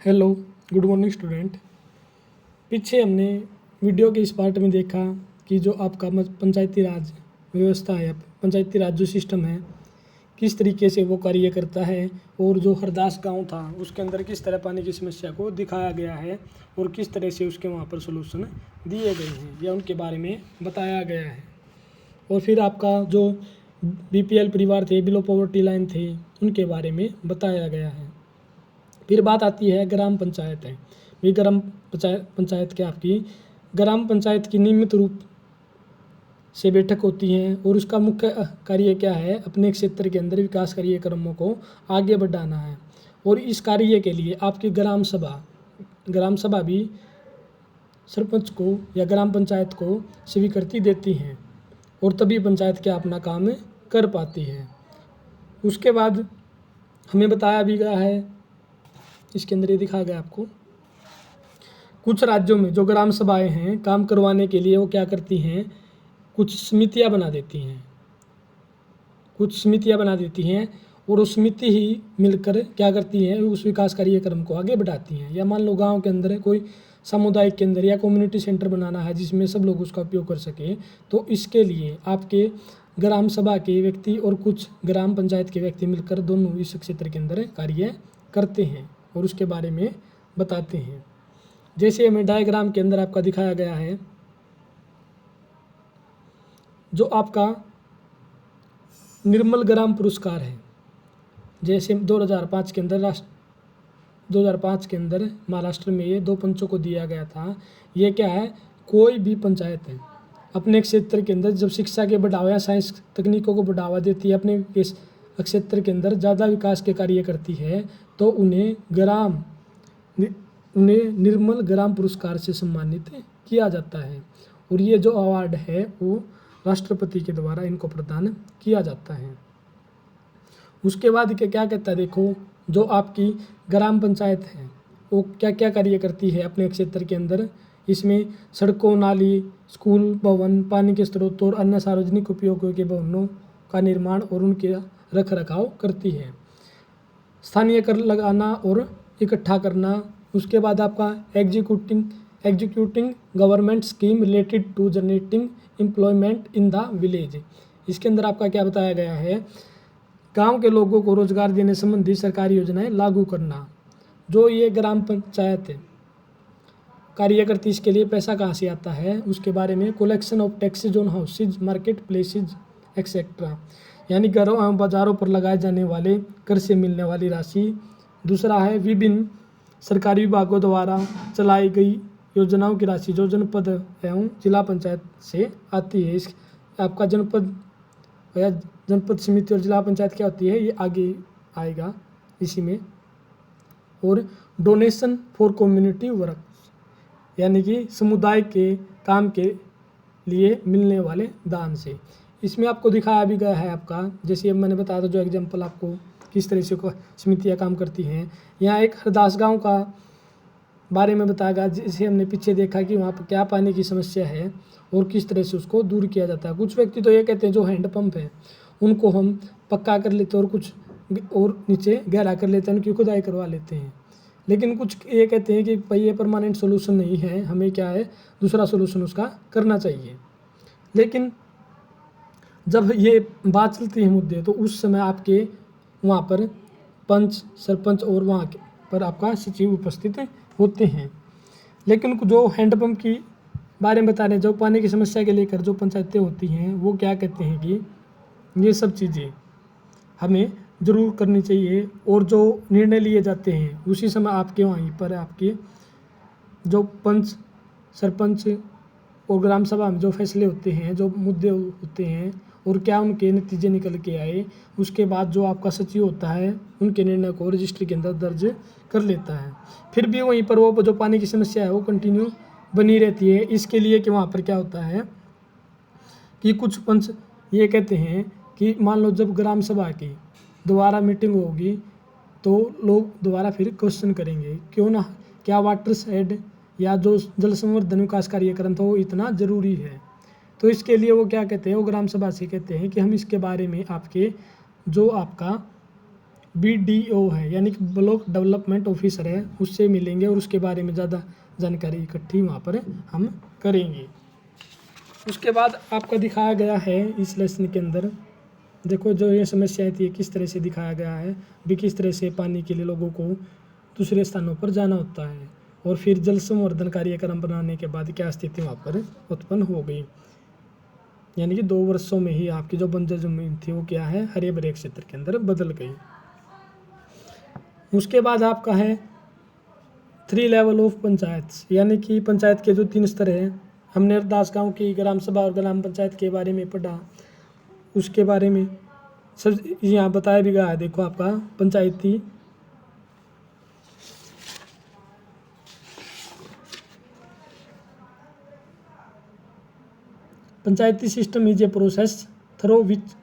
Hello, good morning student. पीछे हमने video के इस पार्ट में देखा कि जो आपका पंचायती राज व्यवस्था है, पंचायती राज जो सिस्टम है, किस तरीके से वो कार्य करता है और जो हरदास गांव था उसके अंदर किस तरह पानी की समस्या को दिखाया गया है और किस तरह से उसके वहाँ पर सोल्यूशन दिए गए हैं या उनके बारे में बताया गया है। और फिर आपका जो बीपीएल परिवार थे, बिलो पॉवर्टी लाइन थे, उनके बारे में बताया गया है। फिर बात आती है ग्राम पंचायत है। ये ग्राम पंचायत क्या आपकी ग्राम पंचायत की नियमित रूप से बैठक होती हैं और उसका मुख्य कार्य क्या है, अपने क्षेत्र के अंदर विकास कार्यक्रमों को आगे बढ़ाना है। और इस कार्य के लिए आपकी ग्राम सभा भी सरपंच को या ग्राम पंचायत को स्वीकृति देती हैं और तभी पंचायत क्या अपना काम कर पाती है। उसके बाद हमें बताया भी गया है, इसके अंदर ये दिखा गया आपको, कुछ राज्यों में जो ग्राम सभाएं हैं काम करवाने के लिए वो क्या करती हैं, कुछ समितियां बना देती हैं और वो समिति ही मिलकर क्या करती हैं, उस विकास कार्यक्रम को आगे बढ़ाती हैं। या मान लो गांव के अंदर कोई सामुदायिक केंद्र या कम्युनिटी सेंटर बनाना है जिसमें सब लोग उसका उपयोग कर सकें, तो इसके लिए आपके ग्राम सभा के व्यक्ति और कुछ ग्राम पंचायत के व्यक्ति मिलकर दोनों इस क्षेत्र के अंदर कार्य करते हैं और उसके बारे में बताते हैं। जैसे हमें डायग्राम के अंदर आपका दिखाया गया है, जो आपका निर्मल ग्राम पुरस्कार है, जैसे 2005 के अंदर महाराष्ट्र में ये 2 पंचों को दिया गया था। ये क्या है, कोई भी पंचायत है अपने क्षेत्र के अंदर जब शिक्षा के बढ़ावा या साइंस तकनीकों को बढ़ावा देती है, अपने क्षेत्र के अंदर ज़्यादा विकास के कार्य करती है, तो उन्हें निर्मल ग्राम पुरस्कार से सम्मानित किया जाता है। और ये जो अवार्ड है वो राष्ट्रपति के द्वारा इनको प्रदान किया जाता है। उसके बाद क्या कहता है, देखो जो आपकी ग्राम पंचायत है वो क्या क्या कार्य करती है अपने क्षेत्र के अंदर। इसमें सड़कों, नाली, स्कूल, भवन, पानी के स्रोत और अन्य सार्वजनिक उपयोगों के भवनों का निर्माण और उनके रख रखाव करती है। स्थानीय कर लगाना और इकट्ठा करना। उसके बाद आपका executing government scheme related to generating employment in the village. इसके अंदर आपका क्या बताया गया है, गांव के लोगों को रोजगार देने संबंधी सरकारी योजनाएं लागू करना। जो ये ग्राम पंचायत कार्य करती, इसके लिए पैसा कहाँ से आता है उसके बारे में, collection of taxes on houses, market places etcetera, यानी घरों एवं बाजारों पर लगाए जाने वाले कर से मिलने वाली राशि। दूसरा है विभिन्न सरकारी विभागों द्वारा चलाई गई योजनाओं की राशि जो जनपद एवं जिला पंचायत से आती है। इस आपका जनपद समिति और जिला पंचायत क्या होती है, ये आगे आएगा इसी में। और डोनेशन फॉर कम्युनिटी वर्क, यानी कि समुदाय के काम के लिए मिलने वाले दान से। इसमें आपको दिखाया भी गया है आपका, जैसे मैंने बताया था जो एग्जांपल आपको किस तरह से समितियाँ काम करती हैं। यहाँ एक हरदास गांव का बारे में बताया गया, जिसे हमने पीछे देखा कि वहाँ पर क्या पानी की समस्या है और किस तरह से उसको दूर किया जाता है। कुछ व्यक्ति तो ये कहते हैं जो हैंडपम्प है उनको हम पक्का कर लेते हैं और कुछ और नीचे गहरा कर लेते हैं, उनकी खुदाई करवा लेते हैं। लेकिन कुछ ये कहते हैं कि भाई ये परमानेंट सोल्यूशन नहीं है, हमें क्या है दूसरा सोल्यूशन उसका करना चाहिए। लेकिन जब ये बात चलती है मुद्दे, तो उस समय आपके वहाँ पर पंच, सरपंच और वहाँ पर आपका सचिव उपस्थित होते हैं। लेकिन जो हैंडपम्प की बारे में बता रहे हैं, जो पानी की समस्या के लेकर जो पंचायतें होती हैं, वो क्या कहते हैं कि ये सब चीज़ें हमें ज़रूर करनी चाहिए और जो निर्णय लिए जाते हैं उसी समय आपके वहीं पर आपके जो पंच, सरपंच और ग्राम सभा में जो फैसले होते हैं, जो मुद्दे होते हैं और क्या उनके नतीजे निकल के आए, उसके बाद जो आपका सचिव होता है उनके निर्णय को रजिस्ट्री के अंदर दर्ज कर लेता है। फिर भी वहीं पर वो जो पानी की समस्या है वो कंटिन्यू बनी रहती है। इसके लिए कि वहाँ पर क्या होता है कि कुछ पंच ये कहते हैं कि मान लो जब ग्राम सभा की दोबारा मीटिंग होगी तो लोग दोबारा फिर क्वेश्चन करेंगे, क्यों ना, क्या वाटर शेड या जो जल संवर्धन विकास कार्यक्रम था वो इतना ज़रूरी है। तो इसके लिए वो क्या कहते हैं, वो ग्राम सभा से कहते हैं कि हम इसके बारे में आपके जो आपका BDO है यानी कि ब्लॉक डेवलपमेंट ऑफिसर है, उससे मिलेंगे और उसके बारे में ज़्यादा जानकारी इकट्ठी वहाँ पर हम करेंगे। उसके बाद आपका दिखाया गया है इस लेसन के अंदर, देखो जो ये समस्याएं थी किस तरह से दिखाया गया है भी, किस तरह से पानी के लिए लोगों को दूसरे स्थानों पर जाना होता है, और फिर जल संवर्धन कार्यक्रम बनाने के बाद क्या स्थिति वहाँ पर उत्पन्न हो गई, यानी कि 2 वर्षों में ही आपकी जो बंजर जमीन थी वो क्या है, हरे भरे क्षेत्र के अंदर बदल गई। उसके बाद आपका है 3 लेवल ऑफ पंचायत, यानी कि पंचायत के जो 3 स्तर हैं, हमने रैदास गाँव की ग्राम सभा और ग्राम पंचायत के बारे में पढ़ा, उसके बारे में सब यहाँ बताया भी गया है। देखो आपका panchayati system is a process through which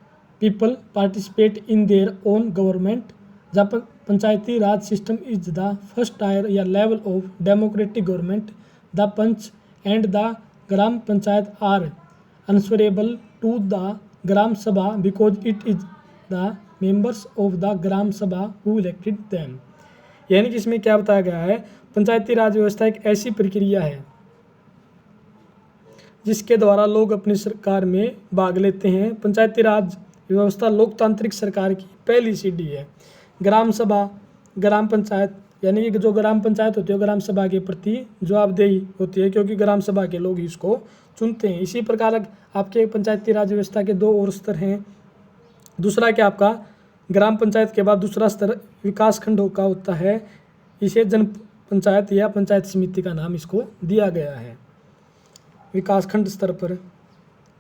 people participate in their own government. जहाँ panchayati raj system is the first tier या level of democratic government. The panch and the gram panchayat are answerable to the Gram Sabha because it is the members of the Gram Sabha who elected them। यानी कि इसमें क्या बताया गया है, पंचायती राज व्यवस्था एक ऐसी प्रक्रिया है जिसके द्वारा लोग अपनी सरकार में भाग लेते हैं। पंचायती राज व्यवस्था लोकतांत्रिक सरकार की पहली सीढ़ी है। ग्राम सभा, ग्राम पंचायत यानी कि जो ग्राम पंचायत होती है ग्राम सभा के प्रति जवाबदेही होती है, क्योंकि ग्राम सभा के लोग इसको चुनते हैं। इसी प्रकार आपके पंचायती राज व्यवस्था के 2 और स्तर हैं। दूसरा क्या आपका ग्राम पंचायत के बाद दूसरा स्तर विकास खंडों का होता है। इसे जन पंचायत या पंचायत समिति का नाम इसको दिया गया है। विकास खंड स्तर पर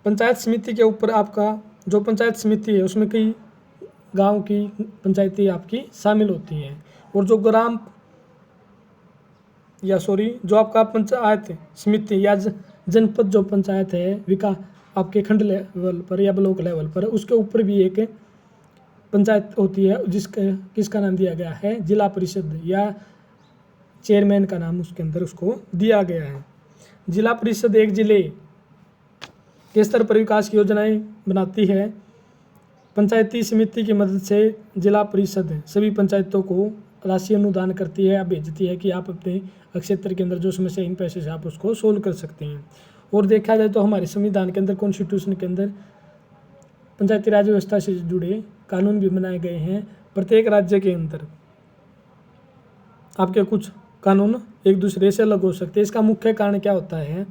पंचायत समिति के ऊपर आपका जो पंचायत समिति है उसमें कई गांव की पंचायतें आपकी शामिल होती हैं, और जो जो आपका पंचायत समिति या जनपद जो पंचायत है विकास आपके खंड लेवल पर या ब्लॉक लेवल पर, उसके ऊपर भी एक पंचायत होती है किसका नाम दिया गया है, जिला परिषद या चेयरमैन का नाम उसके अंदर उसको दिया गया है। जिला परिषद एक जिले के स्तर पर विकास की योजनाएं बनाती है। पंचायती समिति की मदद से जिला परिषद सभी पंचायतों को राशि अनुदान करती है या भेजती है कि आप अपने क्षेत्र के अंदर जो समस्या इन पैसे से आप उसको सोल्व कर सकते हैं। और देखा जाए तो हमारे संविधान के अंदर, कॉन्स्टिट्यूशन के अंदर पंचायती राज व्यवस्था से जुड़े कानून भी बनाए गए हैं। प्रत्येक राज्य के अंदर आपके कुछ कानून एक दूसरे से अलग हो सकते हैं। इसका मुख्य कारण क्या होता है,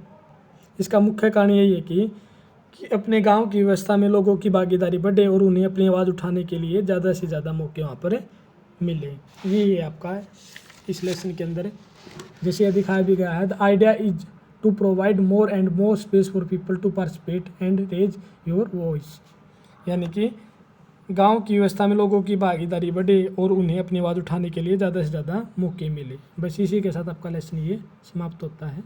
इसका मुख्य कारण यही है कि अपने गांव की व्यवस्था में लोगों की भागीदारी बढ़े और उन्हें अपनी आवाज़ उठाने के लिए ज़्यादा से ज़्यादा मौके वहाँ पर मिले। ये है आपका इस लेसन के अंदर जैसे दिखाया भी गया है। The idea is to provide more and more space for people to participate and raise your voice, यानी कि गांव की व्यवस्था में लोगों की भागीदारी बढ़े और उन्हें अपनी आवाज़ उठाने के लिए ज़्यादा से ज़्यादा मौके मिले। बस इसी के साथ आपका लेसन ये समाप्त होता है।